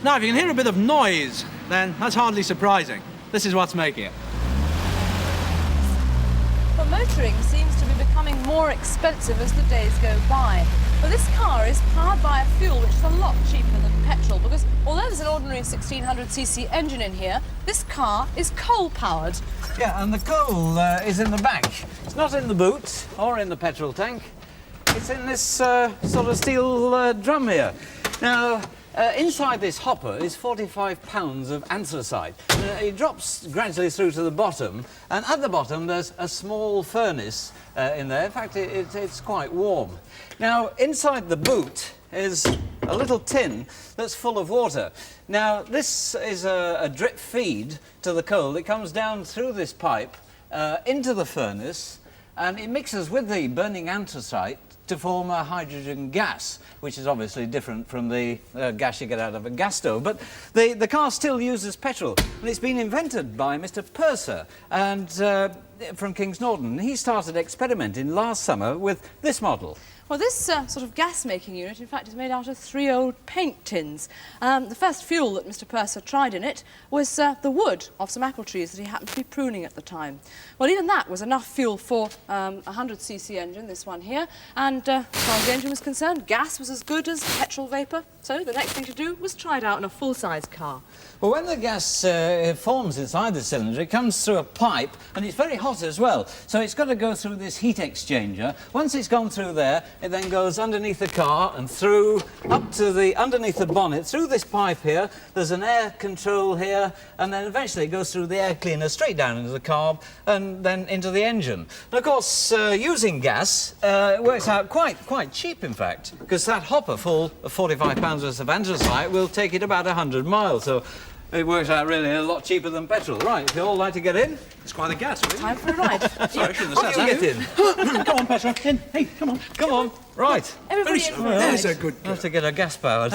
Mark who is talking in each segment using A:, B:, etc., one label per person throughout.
A: Now, if you can hear a bit of noise, then that's hardly surprising. This is what's making it.
B: But motoring seems to be becoming more expensive as the days go by. But this car is powered by a fuel which is a lot cheaper than petrol, because although there's an ordinary 1600cc engine in here, this car is coal-powered.
C: Yeah, and the coal is in the back. It's not in the boot or in the petrol tank. It's in this sort of steel drum here. Now, inside this hopper is 45 pounds of anthracite. It drops gradually through to the bottom, and at the bottom there's a small furnace in there. In fact, it's quite warm. Now, inside the boot is a little tin that's full of water. Now, this is a drip feed to the coal. It comes down through this pipe into the furnace, and it mixes with the burning anthracite to form a hydrogen gas, which is obviously different from the gas you get out of a gas stove. But the car still uses petrol, and it's been invented by Mr. Purser and from King's Norton. He started experimenting last summer with this model.
B: Well, this sort of gas-making unit, in fact, is made out of 3 old paint tins. The first fuel that Mr. Purser tried in it was the wood of some apple trees that he happened to be pruning at the time. Well, even that was enough fuel for a 100cc engine, this one here, and as far as the engine was concerned, gas was as good as petrol vapour. So the next thing to do was try it out in a full-size car.
C: Well, when the gas forms inside the cylinder, it comes through a pipe, and it's very hot as well. So it's got to go through this heat exchanger. Once it's gone through there, it then goes underneath the car and through, up to underneath the bonnet, through this pipe here. There's an air control here, and then eventually it goes through the air cleaner straight down into the carb and then into the engine. And of course, using gas works out quite cheap, in fact, because that hopper full of 45 pounds worth of anthracite will take it about 100 miles. So it works out really a lot cheaper than petrol. Right, if you all like to get in.
A: It's quite a gas, really.
B: Time for a ride.
A: Sorry, I shouldn't have said
C: Get in.
A: that. Come on, Petra. In. Hey, come on.
C: Come on. Right.
B: Everybody in for a
A: There's
B: ride.
A: a good
C: I
A: girl.
C: have to get her gas powered.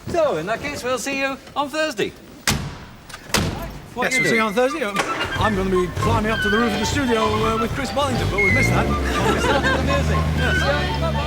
C: So, in that case, we'll see you on Thursday. What
A: Yes,
C: are you
A: we'll see you
C: doing?
A: on Thursday. I'm going to be climbing up to the roof of the studio with Chris Bollington, but we've missed that.
C: Start with the music. Yes. Bye-bye.